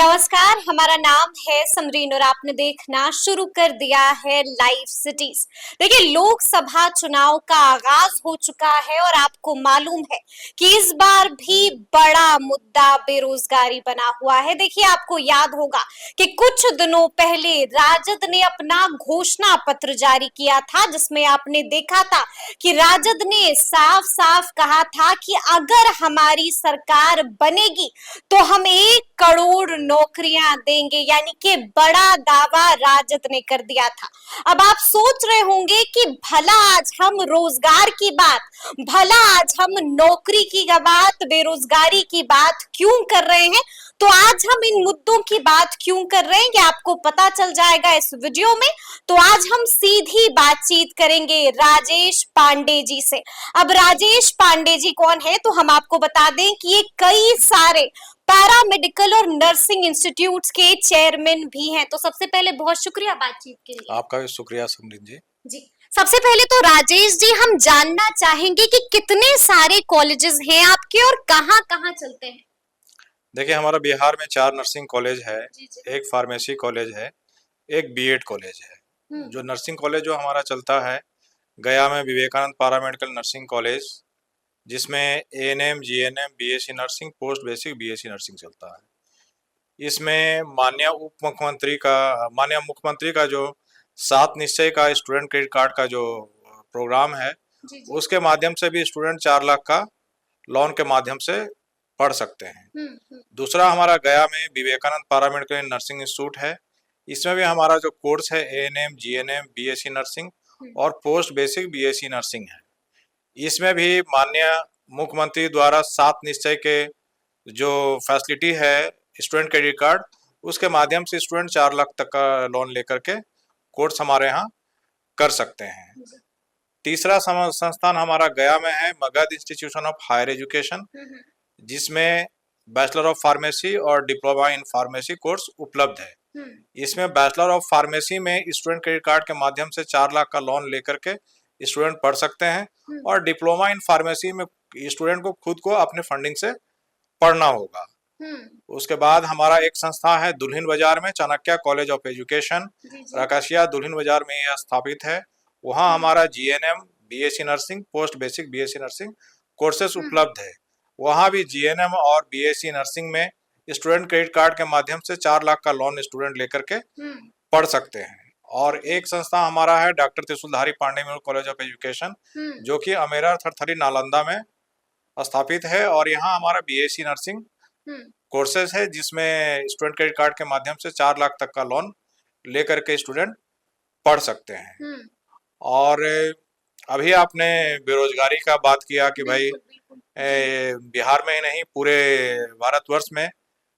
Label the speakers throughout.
Speaker 1: नमस्कार, हमारा नाम है समरीन और आपने देखना शुरू कर दिया है लाइव सिटीज। देखिए, लोकसभा चुनाव का आगाज हो चुका है और आपको मालूम है कि इस बार भी बड़ा मुद्दा बेरोजगारी बना हुआ है। देखिए, आपको याद होगा कि कुछ दिनों पहले राजद ने अपना घोषणा पत्र जारी किया था, जिसमें आपने देखा था कि राजद ने साफ साफ कहा था कि अगर हमारी सरकार बनेगी तो हम 1 करोड़ नौकरियां देंगे, यानी कि बड़ा दावा राजद ने कर दिया था। अब आप सोच रहे होंगे कि भला आज हम रोजगार की बात, भला आज हम नौकरी की बात, बेरोजगारी की बात क्यों कर रहे हैं। तो आज हम इन मुद्दों की बात क्यों कर रहे हैं ये आपको पता चल जाएगा इस वीडियो में। तो आज हम सीधी बातचीत करेंगे राजेश पांडे जी से। अब राजेश पांडे जी कौन है, तो हम आपको बता दें कि ये कई सारे पैरामेडिकल और नर्सिंग इंस्टीट्यूट्स के चेयरमैन भी हैं। तो सबसे पहले बहुत शुक्रिया बातचीत के लिए।
Speaker 2: आपका भी शुक्रिया समरीन जी।
Speaker 1: जी, सबसे पहले तो राजेश जी हम जानना चाहेंगे कि कितने सारे कॉलेजेस हैं आपके और कहाँ-कहाँ चलते हैं।
Speaker 2: देखिए, हमारा बिहार में 4 नर्सिंग कॉलेज है,
Speaker 1: जी जी।
Speaker 2: एक फार्मेसी कॉलेज है, एक बीएड कॉलेज है। जो नर्सिंग कॉलेज जो हमारा चलता है, गया में विवेकानंद पैरामेडिकल नर्सिंग कॉलेज, जिसमें ANM, GNM, BSc nursing, post basic BSc nursing चलता है। इसमें माननीय मुख्यमंत्री का जो 7 निश्चय का स्टूडेंट क्रेडिट कार्ड का जो प्रोग्राम है,
Speaker 1: जी जी।
Speaker 2: उसके माध्यम से भी स्टूडेंट 4 लाख का लोन के माध्यम से पढ़ सकते हैं। दूसरा हमारा गया में विवेकानंद पैरामेडिकल नर्सिंग इंस्टीट्यूट है। इसमें भी हमारा जो कोर्स है एएनएम, जीएनएम, बीएससी नर्सिंग और पोस्ट बेसिक बीएससी नर्सिंग है। इसमें भी माननीय मुख्यमंत्री द्वारा 7 निश्चय के जो फैसिलिटी है स्टूडेंट क्रेडिट कार्ड, उसके माध्यम से स्टूडेंट 4 लाख तक का लोन लेकर के कोर्स हमारे यहाँ कर सकते हैं। तीसरा संस्थान हमारा गया में है Magadh institution of higher education, जिसमें बैचलर ऑफ फार्मेसी और डिप्लोमा इन फार्मेसी कोर्स उपलब्ध है। इसमें बैचलर ऑफ फार्मेसी में स्टूडेंट क्रेडिट कार्ड के माध्यम से 4 लाख का लोन लेकर के स्टूडेंट पढ़ सकते हैं और डिप्लोमा इन फार्मेसी में स्टूडेंट को खुद को अपने फंडिंग से पढ़ना होगा। उसके बाद हमारा एक संस्था है दुल्हिन बाजार में, चाणक्य कॉलेज ऑफ एजुकेशन, रकाशिया दुल्हिन बाजार में यह स्थापित है। वहाँ हमारा GNM, BSc nursing, post basic BSc nursing courses उपलब्ध है। वहाँ भी जीएनएम और बीएससी नर्सिंग में स्टूडेंट क्रेडिट कार्ड के माध्यम से 4 लाख का लोन स्टूडेंट लेकर के पढ़ सकते हैं। और एक संस्था हमारा है doctor Trishuldhari Pandey memorial college of education, जो कि अमेरा थरथरी नालंदा में स्थापित है। और यहाँ हमारा बीएससी नर्सिंग कोर्सेज है, जिसमें स्टूडेंट क्रेडिट कार्ड के माध्यम से 4 लाख तक का लोन लेकर के स्टूडेंट पढ़ सकते हैं। और अभी आपने बेरोजगारी का बात किया कि भाई बिहार में ही नहीं पूरे भारतवर्ष में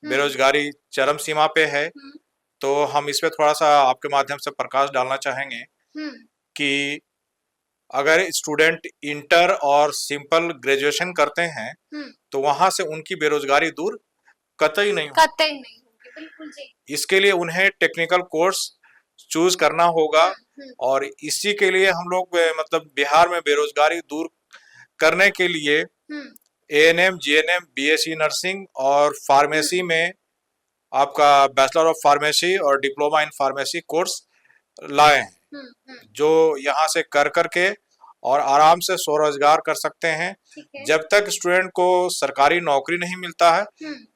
Speaker 2: बेरोजगारी चरम सीमा पे है। तो हम इस पे थोड़ा सा आपके माध्यम से प्रकाश डालना चाहेंगे कि अगर स्टूडेंट इंटर और सिंपल ग्रेजुएशन करते हैं तो वहां से उनकी बेरोजगारी दूर कतई नहीं
Speaker 1: होगी। बिल्कुल जी।
Speaker 2: इसके लिए उन्हें टेक्निकल कोर्स चूज करना होगा। और इसी के लिए हम लोग मतलब बिहार में बेरोजगारी दूर करने के लिए एएनएम, जीएनएम, बीएससी नर्सिंग और फार्मेसी में आपका बैचलर ऑफ फार्मेसी और डिप्लोमा इन फार्मेसी कोर्स लाए हैं, जो यहाँ से कर करके और आराम से स्वरोजगार कर सकते हैं। जब तक स्टूडेंट को सरकारी नौकरी नहीं मिलता है,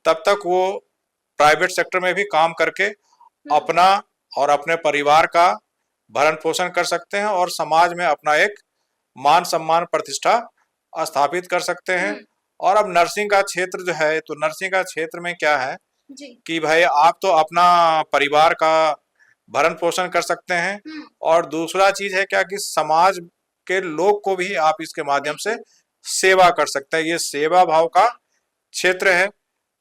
Speaker 2: तब तक वो प्राइवेट सेक्टर में भी काम करके अपना और अपने परिवार का भरण पोषण कर सकते हैं और समाज में अपना एक मान सम्मान प्रतिष्ठा स्थापित कर सकते हैं। और अब नर्सिंग का क्षेत्र जो है, तो नर्सिंग का क्षेत्र में क्या है कि भाई आप तो अपना परिवार का भरण पोषण कर सकते हैं और दूसरा चीज है क्या कि समाज के लोग को भी आप इसके माध्यम से सेवा कर सकते हैं। ये सेवा भाव का क्षेत्र है,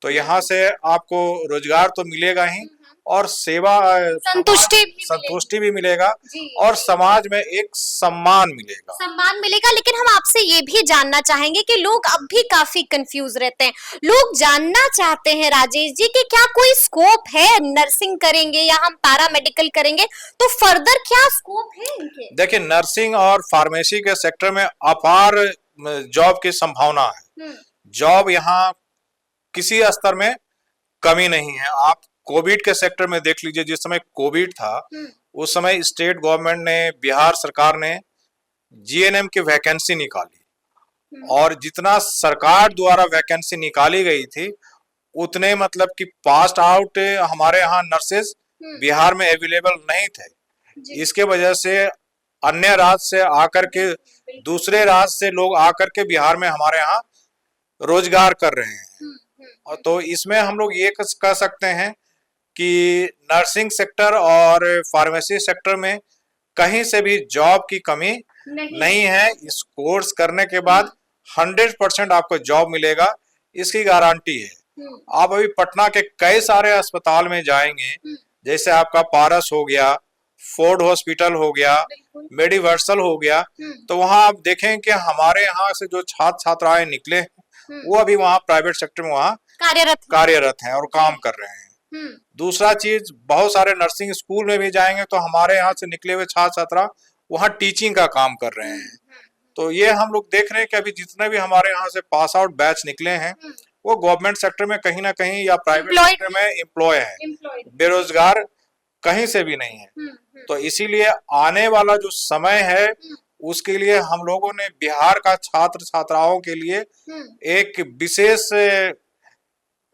Speaker 2: तो यहाँ से आपको रोजगार तो मिलेगा ही और सेवा संतुष्टि भी मिलेगा और समाज में एक सम्मान मिलेगा।
Speaker 1: लेकिन हम आपसे ये भी जानना चाहेंगे कि लोग अब भी काफी कंफ्यूज रहते हैं। लोग जानना चाहते हैं राजेश जी कि क्या कोई स्कोप है, नर्सिंग करेंगे या हम पैरामेडिकल करेंगे तो फर्दर क्या स्कोप है इनके।
Speaker 2: देखिए, नर्सिंग और फार्मेसी के सेक्टर में अपार जॉब की संभावना है। जॉब यहाँ किसी स्तर में कमी नहीं है। आप कोविड के सेक्टर में देख लीजिए, जिस समय कोविड था उस समय स्टेट गवर्नमेंट ने, बिहार सरकार ने जीएनएम की वैकेंसी निकाली और जितना सरकार द्वारा वैकेंसी निकाली गई थी उतने मतलब कि पास आउट हमारे यहाँ नर्सेज बिहार में अवेलेबल नहीं थे। इसके वजह से अन्य राज्य से आकर के, दूसरे राज्य से लोग आकर के बिहार में हमारे यहाँ रोजगार कर रहे हैं। और तो इसमें हम लोग ये कह सकते हैं कि नर्सिंग सेक्टर और फार्मेसी सेक्टर में कहीं से भी जॉब की कमी नहीं है। इस कोर्स करने के बाद 100% आपको जॉब मिलेगा, इसकी गारंटी है। आप अभी पटना के कई सारे अस्पताल में जाएंगे, जैसे आपका पारस हो गया, फोर्ड हॉस्पिटल हो गया, मेडिवर्सल हो गया, तो वहां आप देखें कि हमारे यहाँ से जो छात्र छात्राएं निकले वो अभी वहाँ प्राइवेट सेक्टर में वहाँ कार्यरत हैं और काम कर रहे हैं। दूसरा चीज, बहुत सारे नर्सिंग स्कूल में भी जाएंगे तो हमारे यहाँ से निकले हुए छात्र छात्रा वहाँ टीचिंग का काम कर रहे हैं। तो ये हम लोग देख रहे हैं कि अभी जितने भी हमारे यहाँ से पास आउट बैच निकले हैं वो गवर्नमेंट सेक्टर में कहीं ना कहीं या प्राइवेट सेक्टर में एम्प्लॉय है, बेरोजगार कहीं से भी नहीं है। तो इसीलिए आने वाला जो समय है उसके लिए हम लोगों ने बिहार का छात्र छात्राओं के लिए एक विशेष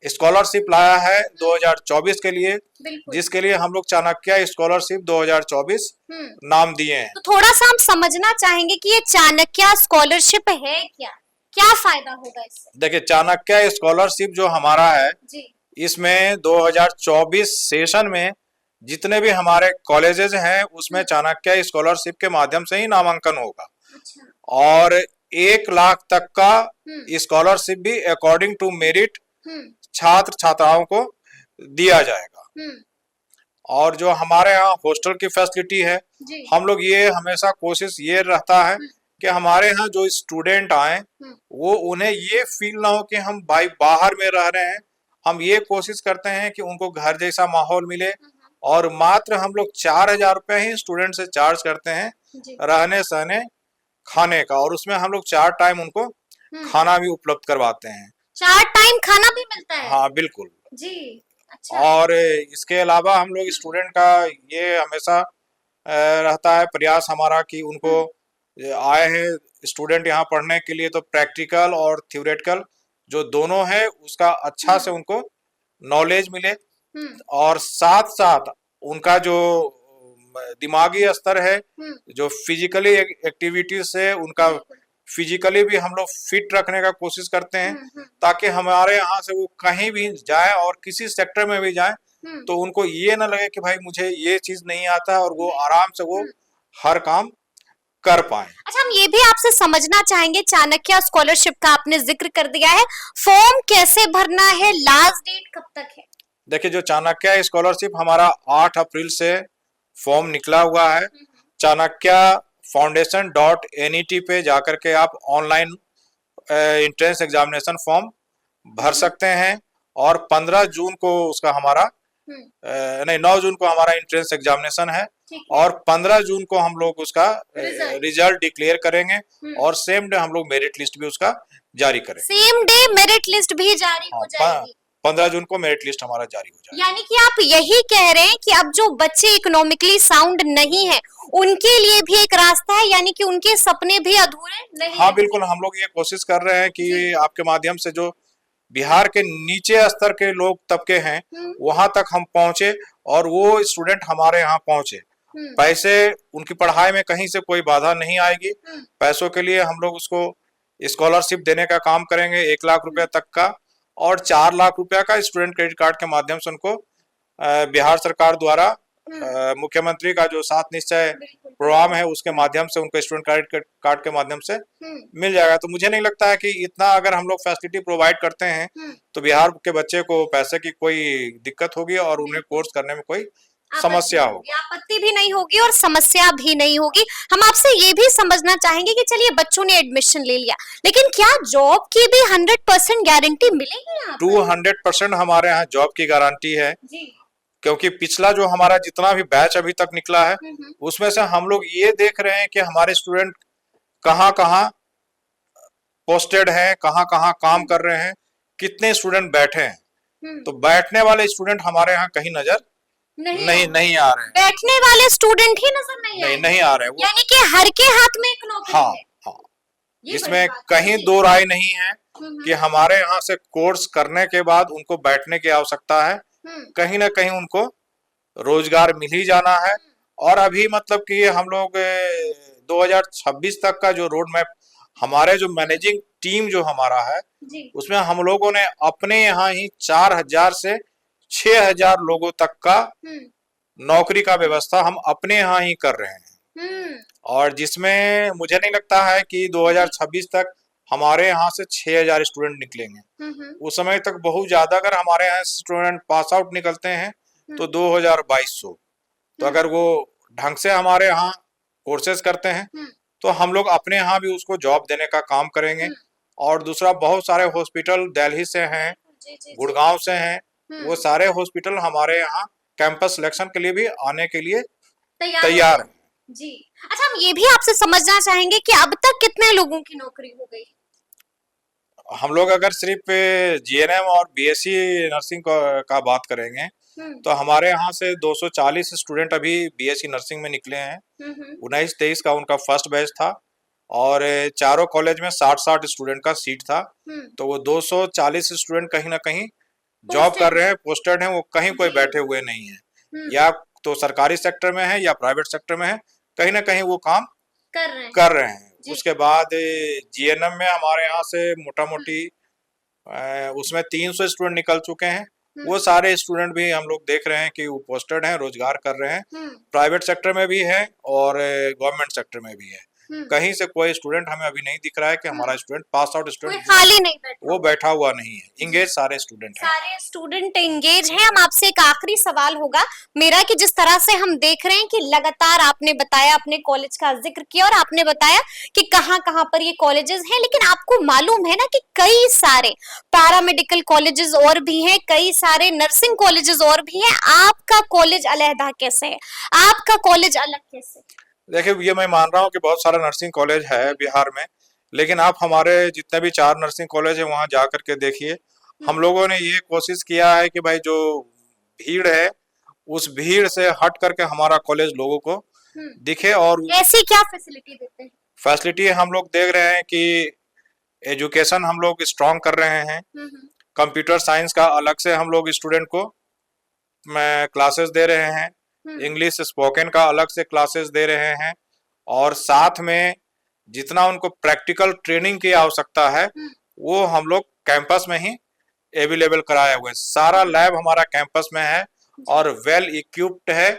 Speaker 2: स्कॉलरशिप लाया है 2024 के लिए, जिसके लिए हम लोग चाणक्य स्कॉलरशिप 2024 नाम दिए हैं।
Speaker 1: तो थोड़ा सा हम समझना चाहेंगे कि ये चाणक्य स्कॉलरशिप है क्या फायदा होगा इससे?
Speaker 2: देखिए, चाणक्य स्कॉलरशिप जो हमारा है इसमें 2024 सेशन में जितने भी हमारे कॉलेजेस हैं उसमें चाणक्य स्कॉलरशिप के माध्यम से ही नामांकन होगा। और 1 लाख तक का स्कॉलरशिप भी अकॉर्डिंग टू मेरिट छात्र छात्राओं को दिया जाएगा। और जो हमारे यहाँ हॉस्टल की फैसिलिटी है, हम लोग ये हमेशा कोशिश ये रहता है कि हमारे यहाँ जो स्टूडेंट आए वो उन्हें ये फील ना हो कि हम भाई बाहर में रह रहे हैं। हम ये कोशिश करते हैं कि उनको घर जैसा माहौल मिले और मात्र हम लोग 4,000 रुपये ही स्टूडेंट से चार्ज करते हैं रहने सहने खाने का, और उसमें हम लोग 4 टाइम उनको खाना भी उपलब्ध करवाते हैं।
Speaker 1: 4 टाइम खाना भी मिलता है?
Speaker 2: हाँ बिल्कुल
Speaker 1: जी। अच्छा।
Speaker 2: और इसके अलावा हम लोग स्टूडेंट का ये हमेशा रहता है प्रयास हमारा कि उनको आए हैं स्टूडेंट यहाँ पढ़ने के लिए तो प्रैक्टिकल और थ्योरेटिकल जो दोनों है उसका अच्छा से उनको नॉलेज मिले, और साथ साथ उनका जो दिमागी स्तर है, जो फिजिकली एक्टिविटीज से उनका फिजिकली भी हम लोग फिट रखने का कोशिश करते हैं, ताकि हमारे यहाँ से वो कहीं भी जाए और किसी सेक्टर में भी जाए तो उनको ये ना लगे कि भाई मुझे ये चीज नहीं आता, और वो आराम से वो हर काम कर पाए।
Speaker 1: अच्छा, हम ये भी आपसे समझना चाहेंगे, चाणक्य स्कॉलरशिप का आपने जिक्र कर दिया है, फॉर्म कैसे भरना है, लास्ट डेट कब तक है?
Speaker 2: देखिए, जो चाणक्य स्कॉलरशिप हमारा 8 अप्रैल से फॉर्म निकला हुआ है। चाणक्य foundation.net पे जाकर के आप ऑनलाइन एंट्रेंस एग्जामिनेशन फॉर्म भर सकते हैं, और 15 जून को उसका हमारा नहीं 9 जून को हमारा एंट्रेंस एग्जामिनेशन है, और 15 जून को हम लोग उसका रिजल्ट डिक्लेयर करेंगे, और सेम डे हम लोग मेरिट लिस्ट भी उसका जारी करेंगे।
Speaker 1: सेम डे मेरिट लिस्ट भी जारी हो जाएगी?
Speaker 2: 15 जून को मेरिट लिस्ट हमारा जारी हो जाएगा।
Speaker 1: यानी कि आप यही कह रहे हैं कि अब जो बच्चे इकोनॉमिकली साउंड नहीं है उनके लिए भी एक रास्ता है, यानी कि उनके सपने भी अधूरे नहीं?
Speaker 2: हाँ बिल्कुल, हम लोग ये कोशिश कर रहे हैं कि आपके माध्यम से जो बिहार के नीचे स्तर के लोग तबके हैं वहां तक हम पहुंचे और वो स्टूडेंट हमारे यहाँ पहुंचे। पैसे उनकी पढ़ाई में कहीं से कोई बाधा नहीं आएगी। पैसों के लिए हम लोग उसको स्कॉलरशिप देने का काम करेंगे 1 लाख रुपए तक का, और 4 लाख रुपया का स्टूडेंट क्रेडिट कार्ड के माध्यम से उनको बिहार सरकार द्वारा मुख्यमंत्री का जो 7 निश्चय प्रोग्राम है उसके माध्यम से उनको स्टूडेंट क्रेडिट कार्ड के माध्यम से मिल जाएगा। तो मुझे नहीं लगता है कि इतना अगर हम लोग फैसिलिटी प्रोवाइड करते हैं तो बिहार के बच्चे को पैसे की कोई दिक्कत होगी और उन्हें कोर्स करने में कोई समस्या होगी,
Speaker 1: आपत्ति भी नहीं होगी और समस्या भी नहीं होगी। हम आपसे ये भी समझना चाहेंगे कि चलिए बच्चों ने एडमिशन ले लिया, लेकिन क्या जॉब की भी 100% गारंटी मिलेगी यहाँ पर?
Speaker 2: 200% हमारे यहाँ जॉब की गारंटी है जी। क्योंकि पिछला जो हमारा जितना भी बैच अभी तक निकला है उसमें से हम लोग ये देख रहे हैं कि हमारे स्टूडेंट कहाँ कहाँ पोस्टेड हैं, कहाँ कहाँ काम कर रहे हैं, कितने स्टूडेंट बैठे हैं। तो बैठने वाले स्टूडेंट हमारे यहाँ कहीं नजर नहीं आ रहे हैं।
Speaker 1: बैठने वाले स्टूडेंट ही नजर नहीं
Speaker 2: आ रहे हैं वो।
Speaker 1: यानी कि हर के हाथ में एक नौकरी
Speaker 2: हाँ
Speaker 1: है।
Speaker 2: हाँ,
Speaker 1: ये
Speaker 2: इसमें
Speaker 1: बड़ी बात
Speaker 2: कहीं
Speaker 1: है।
Speaker 2: दो राय नहीं है कि हमारे यहाँ से कोर्स करने के बाद उनको बैठने की आवश्यकता है, कहीं ना कहीं उनको रोजगार मिल ही जाना है। और अभी मतलब कि हम लोग 2026 तक का जो रोड मैप, हमारे जो मैनेजिंग टीम जो हमारा है उसमें हम लोगों ने अपने यहाँ ही 4000 से 6000 लोगों तक का नौकरी का व्यवस्था हम अपने यहाँ ही कर रहे हैं। और जिसमें मुझे नहीं लगता है कि 2026 तक हमारे यहाँ से 6000 स्टूडेंट निकलेंगे। उस समय तक बहुत ज्यादा अगर हमारे यहाँ स्टूडेंट पास आउट निकलते हैं तो 2200। तो अगर वो ढंग से हमारे यहाँ कोर्सेज करते हैं तो हम लोग अपने यहाँ भी उसको जॉब देने का काम करेंगे। और दूसरा, बहुत सारे हॉस्पिटल दिल्ली से हैं, गुड़गांव से हैं, वो सारे हॉस्पिटल हमारे यहाँ कैंपस सिलेक्शन के लिए भी आने के लिए तैयार हैं।
Speaker 1: जी। अच्छा, हम ये भी आपसे समझना चाहेंगे कि अब तक कितने लोगों की नौकरी हो गई?
Speaker 2: हम लोग अगर सिर्फ जीएनएम और बीएससी नर्सिंग का बात करेंगे तो हमारे यहाँ से 240 स्टूडेंट अभी बीएससी नर्सिंग में निकले हैं। 19-23 का उनका फर्स्ट बैच था और चारों कॉलेज में 60-60 स्टूडेंट का सीट था। तो वो 240 स्टूडेंट कहीं ना कहीं जॉब कर रहे हैं, पोस्टेड हैं, वो कहीं कोई बैठे हुए नहीं है, या तो सरकारी सेक्टर में है या प्राइवेट सेक्टर में है, कहीं ना कहीं वो काम कर रहे हैं। उसके बाद जीएनएम में हमारे यहाँ से मोटा मोटी उसमें 300 स्टूडेंट निकल चुके हैं। वो सारे स्टूडेंट भी हम लोग देख रहे हैं कि वो पोस्टेड हैं, रोजगार कर रहे हैं, प्राइवेट सेक्टर में भी है और गवर्नमेंट सेक्टर में भी है। कहीं से कोई स्टूडेंट हमें अभी नहीं दिख रहा है कि हमारा स्टूडेंट पास आउट स्टूडेंट
Speaker 1: खाली नहीं बैठा,
Speaker 2: वो बैठा हुआ नहीं है। इंगेज सारे स्टूडेंट हैं,
Speaker 1: सारे स्टूडेंट इंगेज हैं। हम आपसे एक आखिरी सवाल होगा मेरा कि जिस तरह से हम देख रहे हैं कि लगातार आपने बताया, अपने कॉलेज का जिक्र किया और आपने बताया कि कहाँ कहाँ पर ये कॉलेजेस हैं, लेकिन आपको मालूम है ना कि कई सारे पैरामेडिकल कॉलेजेस और भी हैं, कई सारे नर्सिंग कॉलेजेस और भी हैं। आपका कॉलेज अलहदा कैसे है? आपका कॉलेज अलग कैसे?
Speaker 2: देखिए, ये मैं मान रहा हूँ कि बहुत सारा नर्सिंग कॉलेज है बिहार में, लेकिन आप हमारे जितने भी 4 नर्सिंग कॉलेज है वहां जा करके देखिए। हम लोगों ने ये कोशिश किया है कि भाई जो भीड़ है उस भीड़ से हट करके हमारा कॉलेज लोगों को दिखे। और
Speaker 1: ऐसी क्या फैसिलिटी देते हैं?
Speaker 2: फैसिलिटी हम लोग देख रहे हैं कि एजुकेशन हम लोग स्ट्रॉन्ग कर रहे हैं। कंप्यूटर साइंस का अलग से हम लोग स्टूडेंट को क्लासेस दे रहे हैं, इंग्लिश स्पोकन का अलग से क्लासेस दे रहे हैं, और साथ में जितना उनको प्रैक्टिकल ट्रेनिंग की आवश्यकता है वो हम लोग कैंपस में ही अवेलेबल कराए हुए। सारा लैब हमारा कैंपस में है और वेल इक्विप्ड है,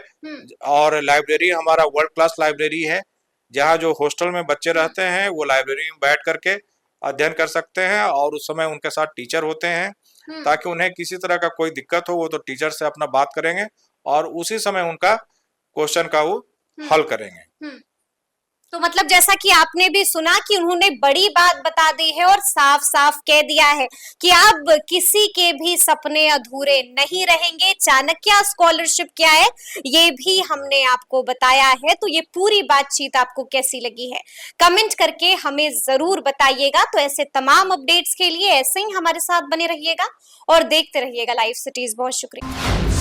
Speaker 2: और लाइब्रेरी हमारा वर्ल्ड क्लास लाइब्रेरी है, जहाँ जो हॉस्टल में बच्चे रहते हैं वो लाइब्रेरी में बैठ करके अध्ययन कर सकते हैं। और उस समय उनके साथ टीचर होते हैं, ताकि उन्हें किसी तरह का कोई दिक्कत हो वो तो टीचर से अपना बात करेंगे और उसी समय उनका क्वेश्चन का वो हल करेंगे।
Speaker 1: तो मतलब जैसा कि आपने भी सुना कि उन्होंने बड़ी बात बता दी है और साफ साफ कह दिया है कि अब किसी के भी सपने अधूरे नहीं रहेंगे। चाणक्य स्कॉलरशिप क्या है ये भी हमने आपको बताया है। तो ये पूरी बातचीत आपको कैसी लगी है कमेंट करके हमें जरूर बताइएगा। तो ऐसे तमाम अपडेट्स के लिए ऐसे ही हमारे साथ बने रहिएगा और देखते रहिएगा लाइव सिटीज। बहुत शुक्रिया।